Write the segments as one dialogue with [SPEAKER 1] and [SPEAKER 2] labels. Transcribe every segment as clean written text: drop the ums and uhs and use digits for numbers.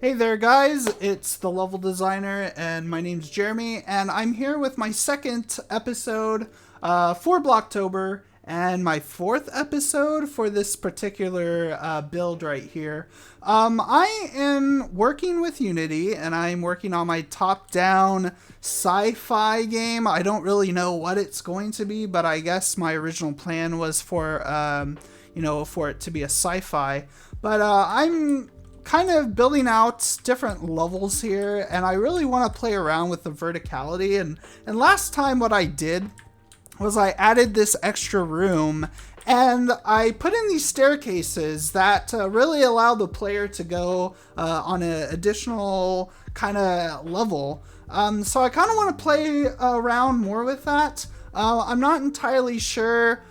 [SPEAKER 1] Hey there guys, it's the Level Designer and my name's Jeremy and I'm here with my second episode for Blocktober and my fourth episode for this particular build right here. I am working with Unity and I'm working on my top-down sci-fi game. I don't really know what it's going to be, but I guess my original plan was for for it to be a sci-fi. But I'm kind of building out different levels here, and I really want to play around with the verticality. And last time what I did was I added this extra room and I put in these staircases that really allow the player to go on an additional kind of level. So I kind of want to play around more with that. I'm not entirely sure,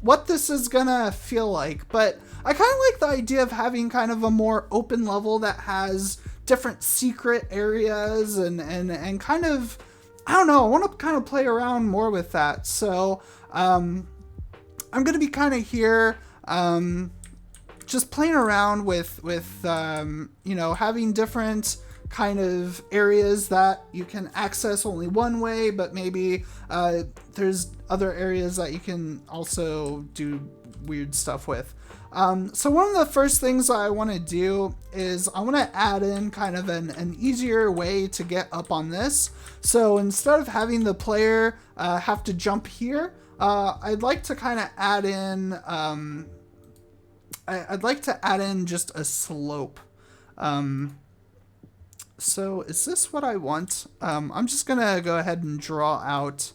[SPEAKER 1] what this is gonna feel like, but I kind of like the idea of having kind of a more open level that has different secret areas and kind of, I don't know, I want to kind of play around more with that. So I'm going to be kind of here just playing around with having different kind of areas that you can access only one way, but maybe there's other areas that you can also do weird stuff with. So one of the first things I want to do is I want to add in kind of an easier way to get up on this. So instead of having the player have to jump here, I'd like to kind of add in I'd like to add in just a slope. So is this what I want? I'm just gonna go ahead and draw out.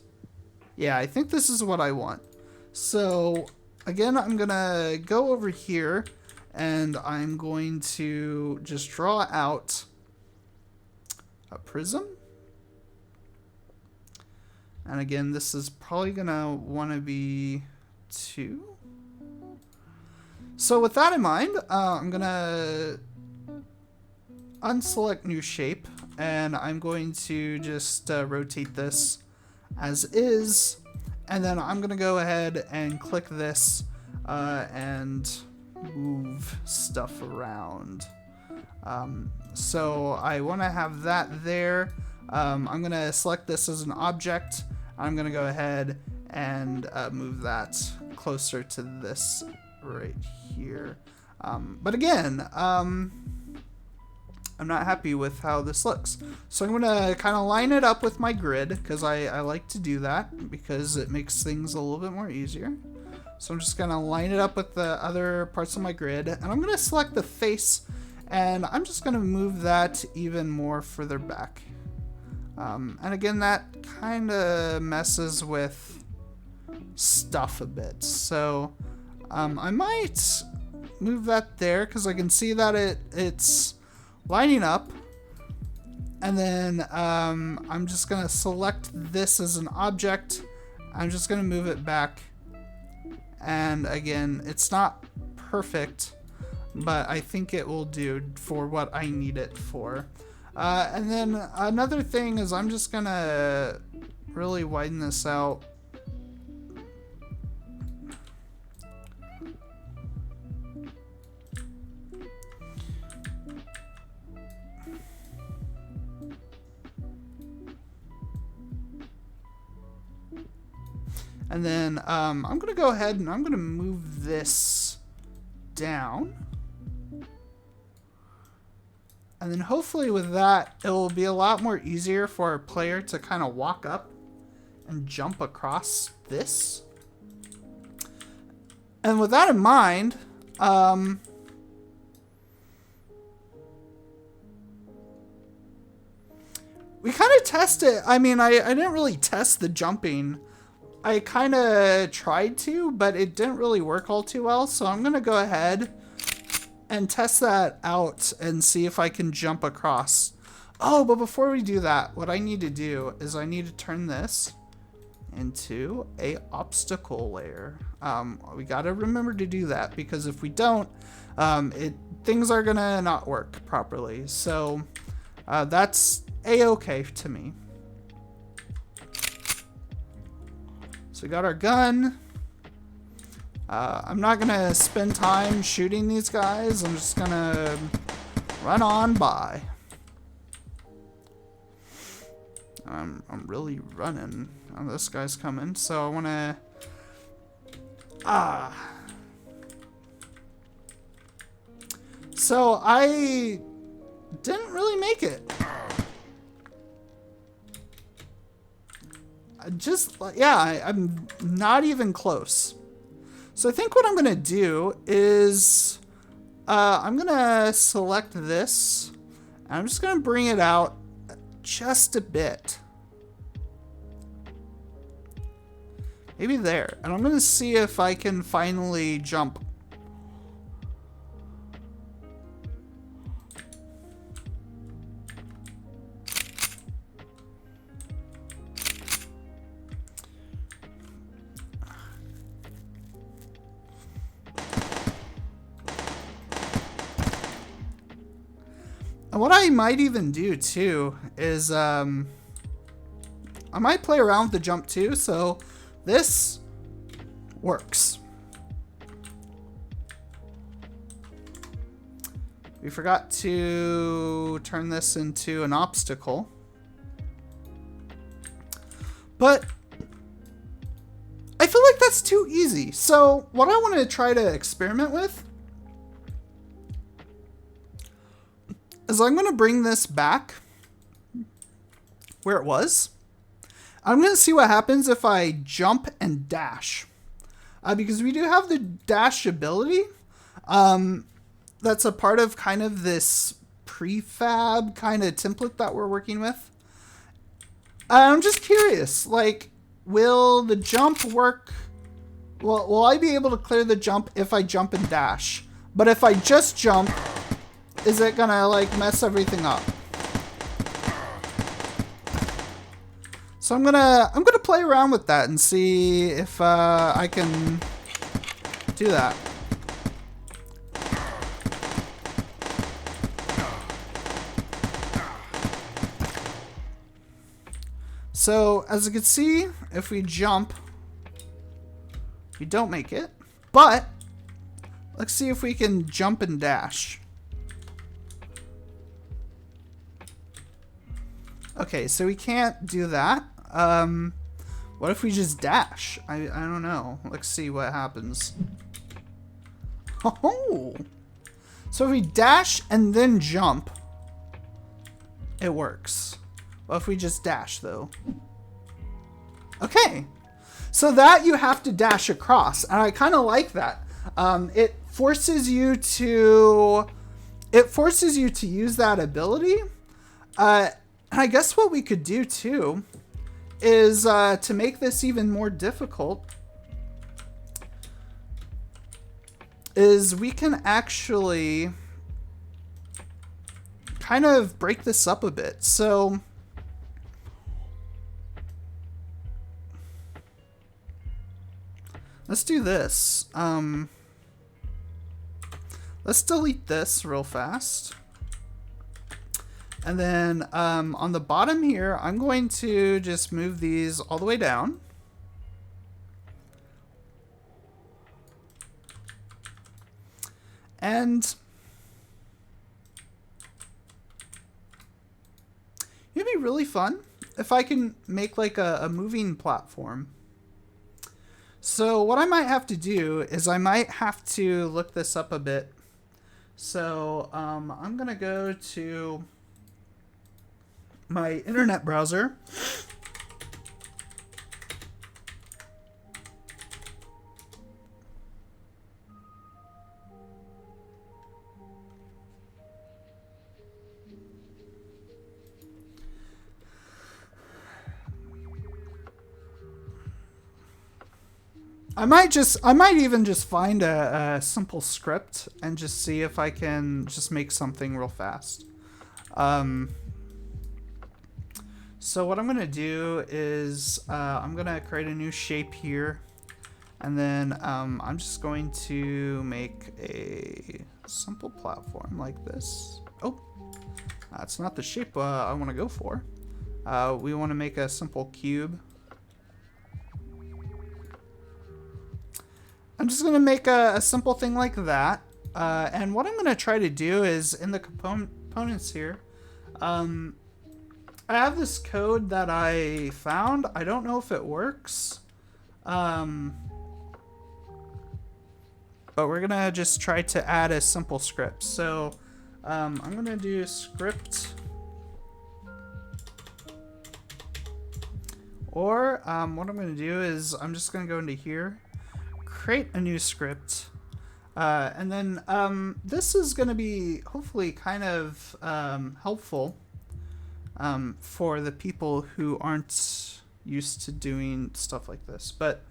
[SPEAKER 1] Yeah, I think this is what I want. So again, I'm gonna go over here and I'm going to just draw out a prism. And again, this is probably gonna wanna be 2. So with that in mind, I'm gonna unselect new shape and I'm going to just rotate this as is. And then I'm going to go ahead and click this and move stuff around. So I want to have that there. I'm going to select this as an object. I'm going to go ahead and move that closer to this right here. But again, I'm not happy with how this looks. So I'm going to kind of line it up with my grid because I like to do that because it makes things a little bit more easier. So I'm just going to line it up with the other parts of my grid and I'm going to select the face and I'm just going to move that even more further back. And again, that kind of messes with stuff a bit. So I might move that there because I can see that it's lining up, and then I'm just gonna select this as an object. I'm just gonna move it back, and again, it's not perfect, but I think it will do for what I need it for. And then another thing is I'm just gonna really widen this out. And then I'm going to go ahead and I'm going to move this down. And then hopefully with that, it will be a lot more easier for a player to kind of walk up and jump across this. And with that in mind, we kind of tested. I mean, I didn't really test the jumping. I kind of tried to, but it didn't really work all too well. So I'm going to go ahead and test that out and see if I can jump across. Oh, but before we do that, what I need to do is I need to turn this into a obstacle layer. We got to remember to do that because if we don't, things are going to not work properly. So that's a-okay to me. So we got our gun. I'm not gonna spend time shooting these guys. I'm just gonna Run on by. I'm really running. Oh, this guy's coming, so I want to... So I didn't really make it. I'm not even close. So I think what I'm going to do is I'm going to select this. And I'm just going to bring it out just a bit. Maybe there. And I'm going to see if I can finally jump. And what I might even do too is I might play around with the jump too, so this works. We forgot to turn this into an obstacle. But I feel like that's too easy. So what I want to try to experiment with is I'm going to bring this back where it was. I'm going to see what happens if I jump and dash. Because we do have the dash ability. That's a part of kind of this prefab kind of template that we're working with. I'm just curious, like, will the jump work? Will I be able to clear the jump if I jump and dash? But if I just jump, is it gonna like mess everything up? So I'm gonna play around with that and see if I can do that. So as you can see, if we jump, we don't make it. But let's see if we can jump and dash. Okay, so we can't do that. What if we just dash? I don't know. Let's see what happens. Oh! So if we dash and then jump, it works. What if we just dash, though? Okay. So that you have to dash across. And I kind of like that. It forces you to use that ability. And I guess what we could do too is to make this even more difficult is we can actually kind of break this up a bit. So let's do this. Let's delete this real fast. And then on the bottom here, I'm going to just move these all the way down. And it'd be really fun if I can make like a moving platform. So what I might have to do is I might have to look this up a bit. So I'm going to go to my internet browser. I might even just find a simple script and just see if I can just make something real fast. So what I'm going to do is I'm going to create a new shape here. And then I'm just going to make a simple platform like this. Oh, that's not the shape I want to go for. We want to make a simple cube. I'm just going to make a simple thing like that. And what I'm going to try to do is in the components here, I have this code that I found. I don't know if it works. But we're going to just try to add a simple script. So I'm going to do script. Or what I'm going to do is I'm just going to go into here, create a new script. And then this is going to be hopefully kind of helpful for the people who aren't used to doing stuff like this. But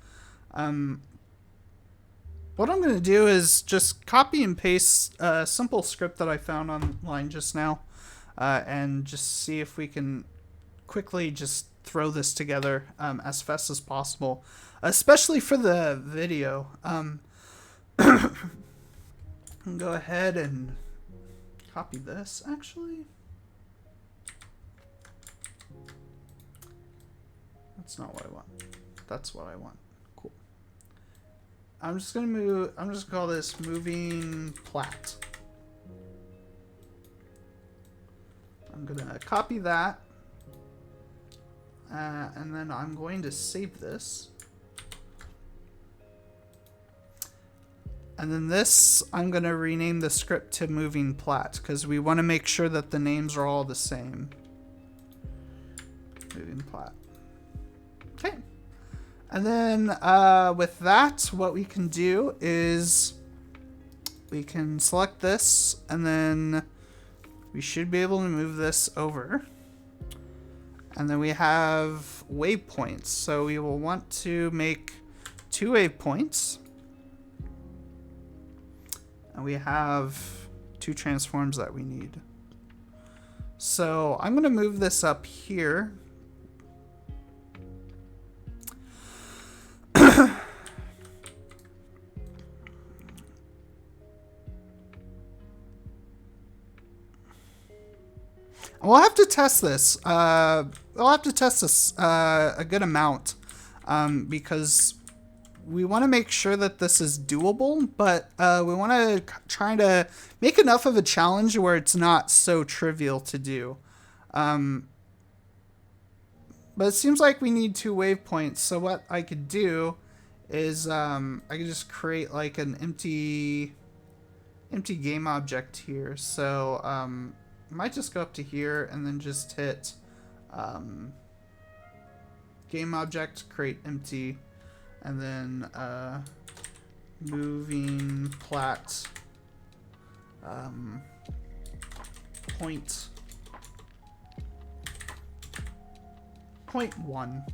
[SPEAKER 1] what I'm going to do is just copy and paste a simple script that I found online just now and just see if we can quickly just throw this together as fast as possible, especially for the video. Go ahead and copy this, actually. That's not what I want. That's what I want. Cool. I'm just gonna call this moving plat. I'm gonna copy that. And then I'm going to save this. And then this, I'm going to rename the script to moving plat because we want to make sure that the names are all the same. Moving plat. Okay. And then with that, what we can do is we can select this and then we should be able to move this over. And then we have waypoints. So we will want to make 2 waypoints. And we have 2 transforms that we need. So I'm going to move this up here. We'll have to test this. We'll have to test this a good amount because we want to make sure that this is doable, but we want to try to make enough of a challenge where it's not so trivial to do. But it seems like we need 2 waypoints, so what I could do is I could just create like an empty game object here. So I might just go up to here and then just hit game object, create empty, and then moving plat point 1.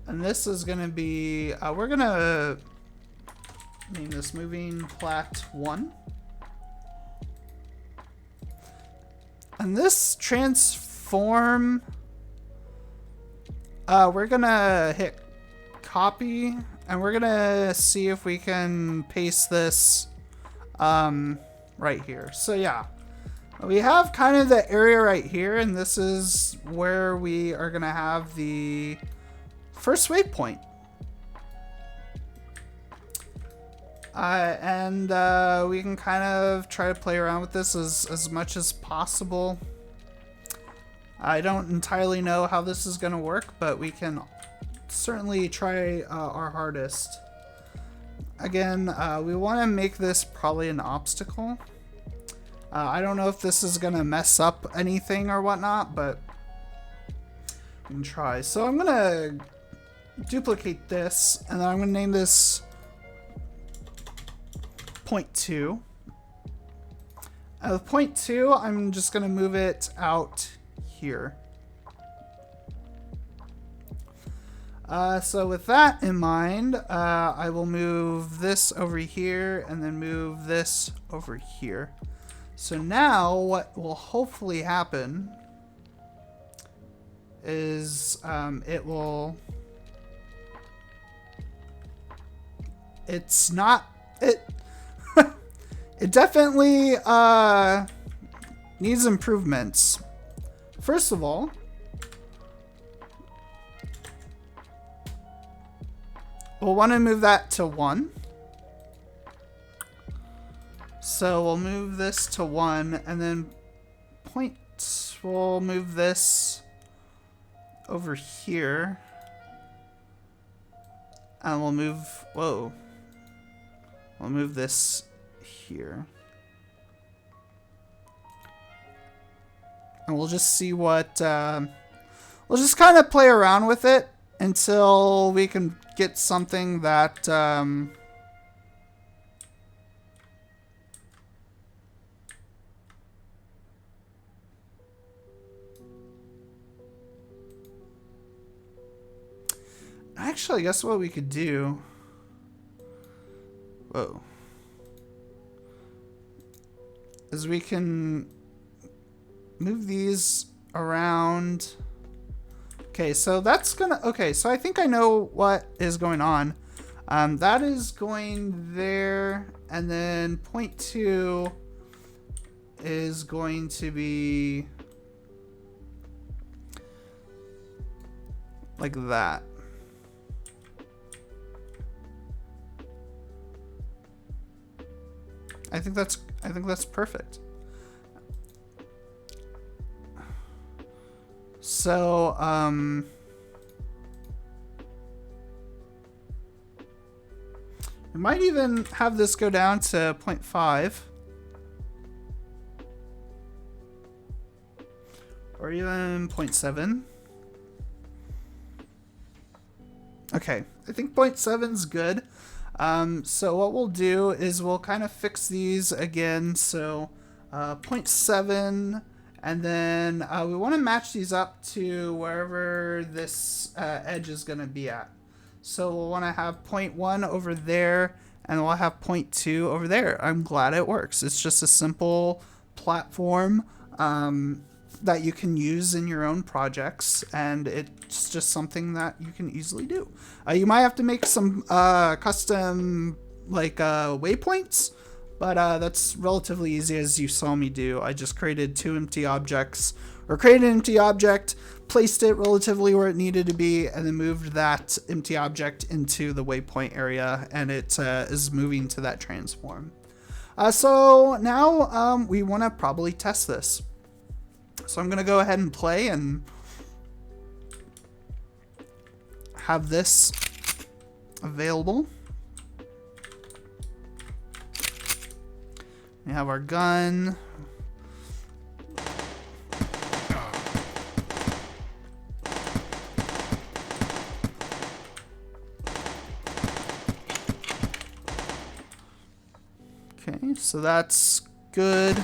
[SPEAKER 1] And this is going to be, we're going to name this moving plat 1. And this transform, we're going to hit copy and we're going to see if we can paste this right here. So yeah, we have kind of the area right here, and this is where we are going to have the first waypoint. And we can kind of try to play around with this as much as possible. I don't entirely know how this is going to work, but we can certainly try our hardest. Again, we want to make this probably an obstacle. I don't know if this is going to mess up anything or whatnot, but we can try. So I'm going to duplicate this, and then I'm going to name this point 2. With point 2, I'm just going to move it out here. So with that in mind, I will move this over here and then move this over here. So now what will hopefully happen is it definitely needs improvements. First of all, we'll want to move that to 1. So we'll move this to 1, and then we'll move this over here. And we'll move, we'll move this here. And we'll just see what, we'll just kind of play around with it until we can get something that, actually, guess what we could do? Whoa. Is we can move these around. Okay, so that's gonna, okay, so I think I know what is going on. That is going there, and then point 2 is going to be like that. I think that's perfect. So, we might even have this go down to 0.5. Or even 0.7. Okay, I think 0.7's good. So what we'll do is we'll kind of fix these again. So 0.7, and then we want to match these up to wherever this edge is going to be at. So we'll want to have 0.1 over there, and we'll have 0.2 over there. I'm glad it works. It's just a simple platform that you can use in your own projects, and it's just something that you can easily do. You might have to make some custom like waypoints, but that's relatively easy, as you saw me do. I just created 2 empty objects, or created an empty object, placed it relatively where it needed to be, and then moved that empty object into the waypoint area, and it is moving to that transform. So now we want to probably test this. So I'm going to go ahead and play and have this available. We have our gun. Okay, so that's good.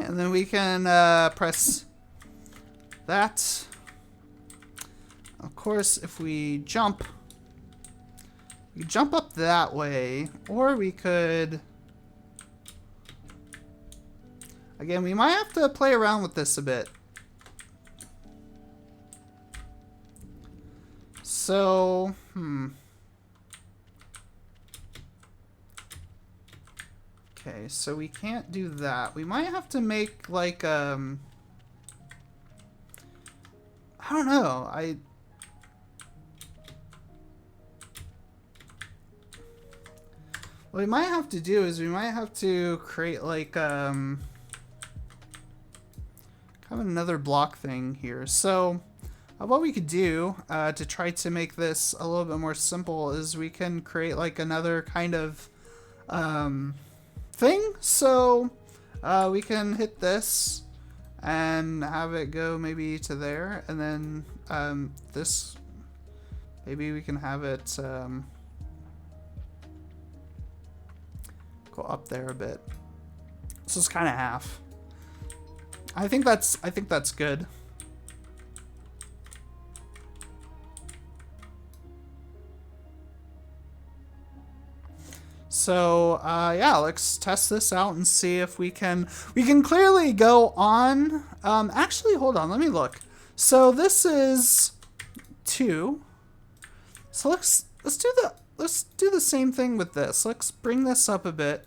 [SPEAKER 1] And then we can press that. Of course, if we jump up that way, or we could, again, we might have to play around with this a bit. So, okay, so we can't do that. We might have to make like I don't know. What we might have to do is we might have to create like kind of another block thing here. So what we could do to try to make this a little bit more simple is we can create like another kind of thing. So we can hit this and have it go maybe to there, and then this, maybe we can have it go up there a bit. So it's kind of half. I think that's good. So yeah, let's test this out and see if we can clearly go on. Actually, hold on, let me look. So this is 2. So let's do the same thing with this. Let's bring this up a bit.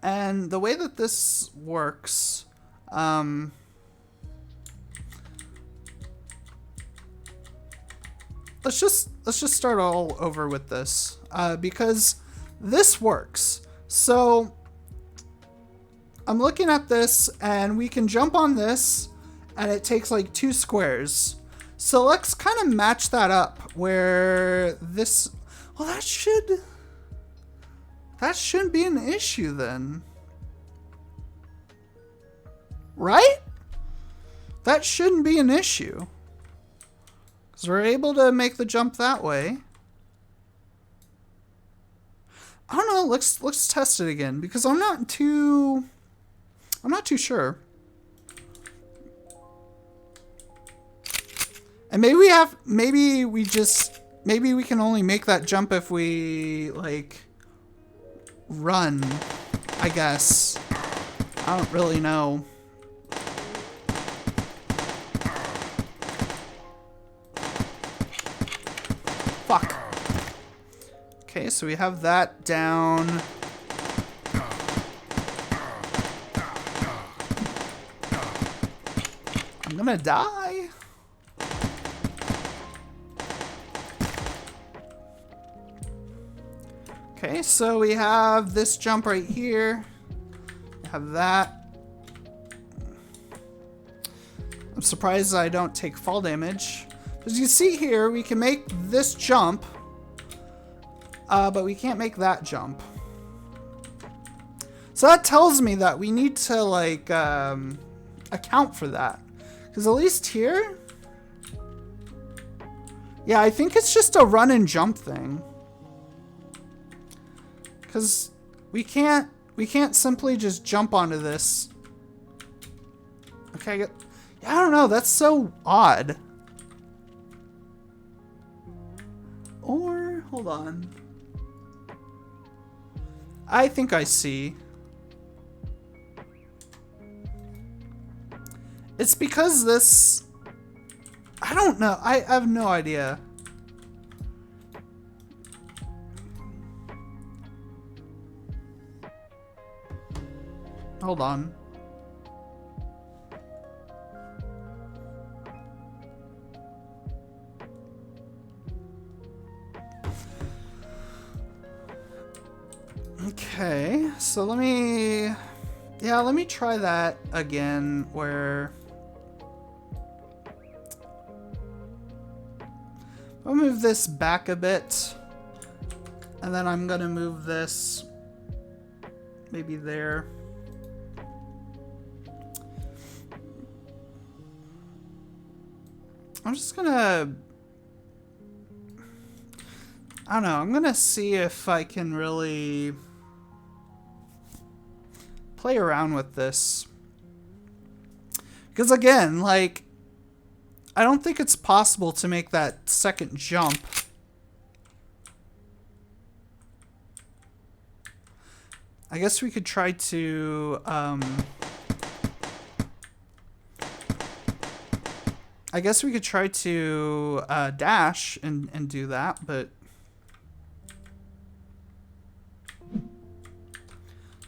[SPEAKER 1] And the way that this works, let's just start all over with this, because this works. So I'm looking at this, and we can jump on this, and it takes like 2 squares. So let's kind of match that up where this, well, that shouldn't be an issue then. Right? That shouldn't be an issue. Because we're able to make the jump that way. I don't know, let's test it again, because I'm not too sure. And maybe we can only make that jump if we like run, I guess. I don't really know. Fuck. Okay, so we have that down. I'm gonna die. Okay, so we have this jump right here. We have that. I'm surprised I don't take fall damage. As you see here, we can make this jump, but we can't make that jump. So that tells me that we need to like account for that. Because at least here, yeah, I think it's just a run and jump thing. Because we can't simply just jump onto this. Okay, I don't know, that's so odd. Or, hold on. I think I see. It's because this, I don't know, I have no idea. Hold on. Okay, so let me try that again where I'll move this back a bit, and then I'm gonna move this maybe there. I'm just gonna, I don't know, I'm gonna see if I can really play around with this. Because again, like, I don't think it's possible to make that second jump. I guess we could try to, dash and do that, but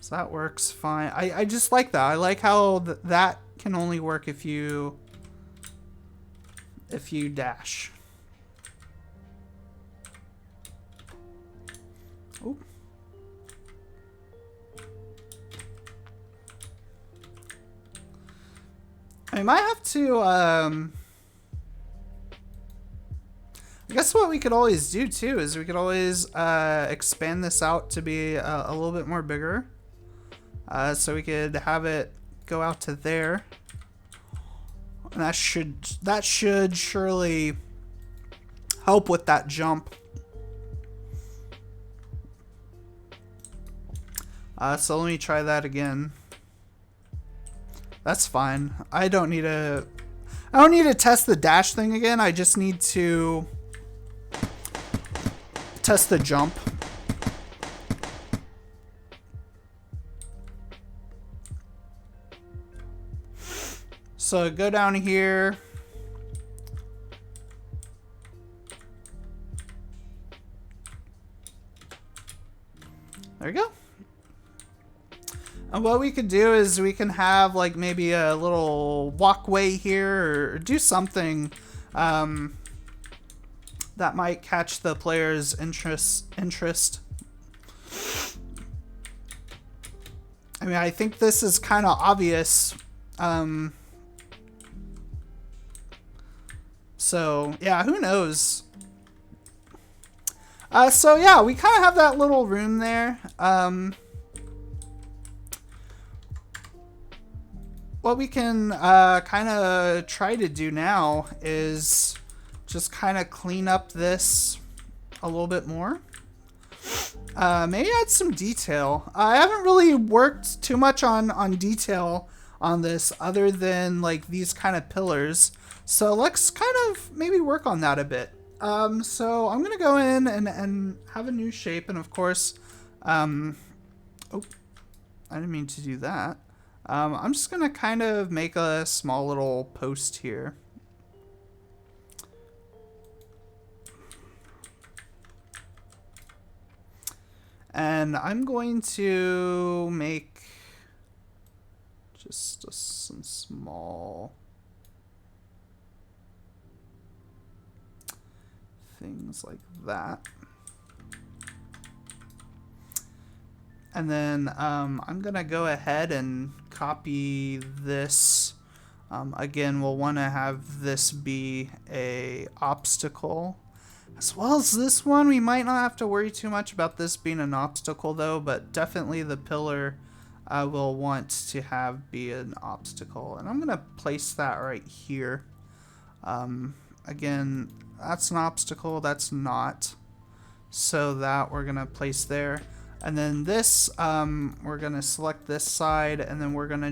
[SPEAKER 1] so that works fine. I just like that. I like how that can only work if you dash. Oh. I might have to, I guess what we could always do too is we could always expand this out to be a little bit more bigger. So we could have it go out to there. And that should surely help with that jump. So let me try that again. That's fine. I don't need to test the dash thing again. I just need to test the jump. So go down here. There we go. And what we could do is we can have like maybe a little walkway here or do something that might catch the player's interest. I mean, I think this is kind of obvious. So yeah, who knows? So yeah, we kind of have that little room there. What we can kind of try to do now is just kind of clean up this a little bit more. Maybe add some detail. I haven't really worked too much on detail on this other than like these kind of pillars. So let's kind of maybe work on that a bit. So I'm going to go in and have a new shape. And of course, oh, I didn't mean to do that. I'm just going to kind of make a small little post here. And I'm going to make just some small things like that. And then I'm going to go ahead and copy this. Again, we'll want to have this be a obstacle. As well as this one, we might not have to worry too much about this being an obstacle though, but definitely the pillar will want to have be an obstacle. And I'm going to place that right here. Again, that's an obstacle, that's not. So that we're going to place there. And then this, we're going to select this side, and then we're going to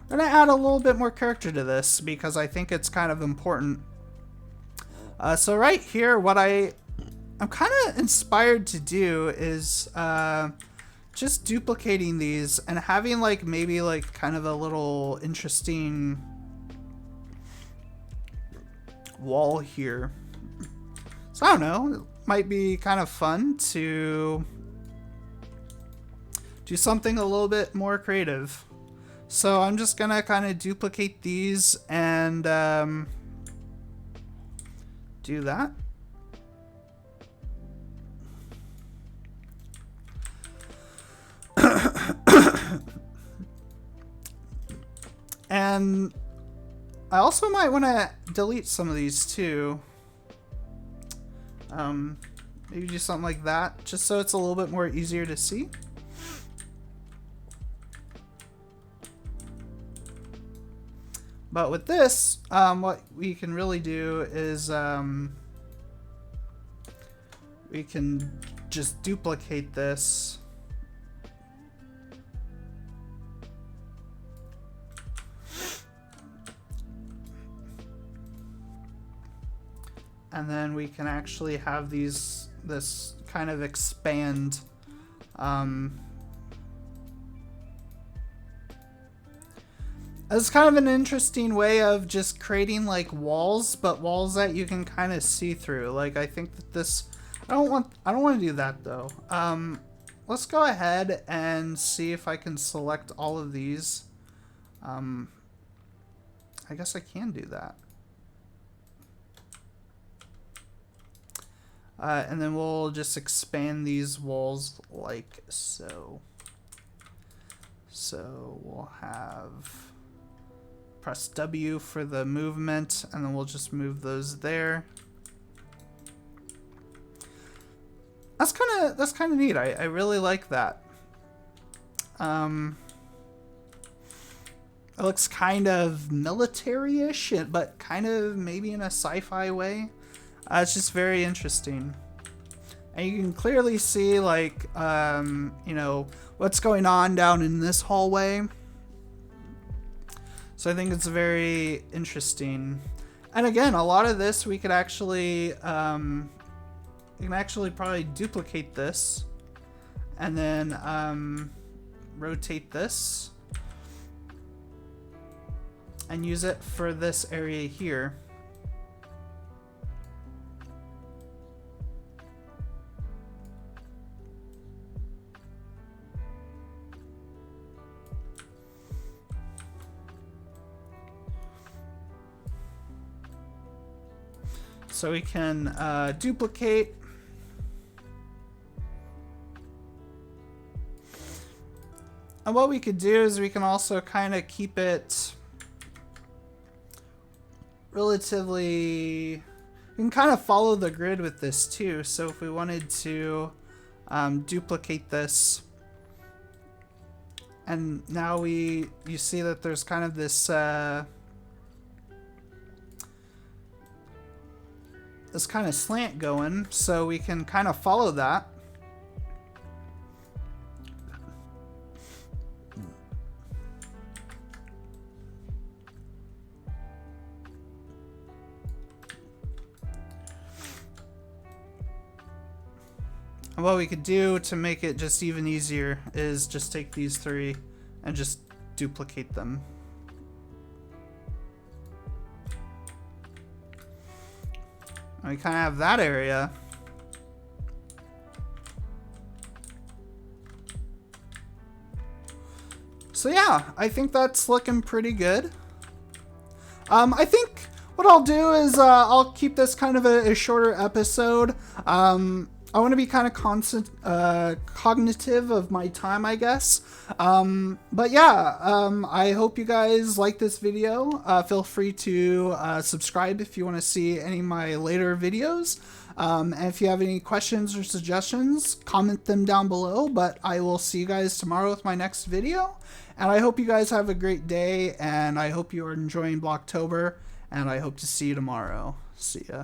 [SPEAKER 1] add a little bit more character to this because I think it's kind of important. So right here, what I'm kind of inspired to do is just duplicating these and having like maybe like kind of a little interesting wall here. So I don't know, it might be kind of fun to do something a little bit more creative. So I'm just gonna kind of duplicate these and do that. And I also might want to delete some of these too. Maybe do something like that, just so it's a little bit more easier to see. But with this, what we can really do is we can just duplicate this. And then we can actually have this kind of expand. It's kind of an interesting way of just creating like walls, but walls that you can kind of see through. Like I think that this, I don't want to do that though. Let's go ahead and see if I can select all of these. I guess I can do that. And then we'll just expand these walls like so. So we'll have press W for the movement, and then we'll just move those there. That's kind of neat. I really like that. It looks kind of military-ish, but kind of maybe in a sci-fi way. It's just very interesting. And you can clearly see like, you know, what's going on down in this hallway. So I think it's very interesting. And again, a lot of this we could actually, you can actually probably duplicate this and then rotate this and use it for this area here. So we can duplicate. And what we could do is we can also kind of keep it relatively... You can kind of follow the grid with this too. So if we wanted to duplicate this, and now you see that there's kind of this this kind of slant going, so we can kind of follow that. And what we could do to make it just even easier is just take these three and just duplicate them. And we kind of have that area. So yeah, I think that's looking pretty good. I think what I'll do is I'll keep this kind of a shorter episode. I want to be kind of cognitive of my time, I guess. But yeah, I hope you guys like this video. Feel free to subscribe if you want to see any of my later videos. And if you have any questions or suggestions, comment them down below. But I will see you guys tomorrow with my next video. And I hope you guys have a great day. And I hope you are enjoying Blocktober. And I hope to see you tomorrow. See ya.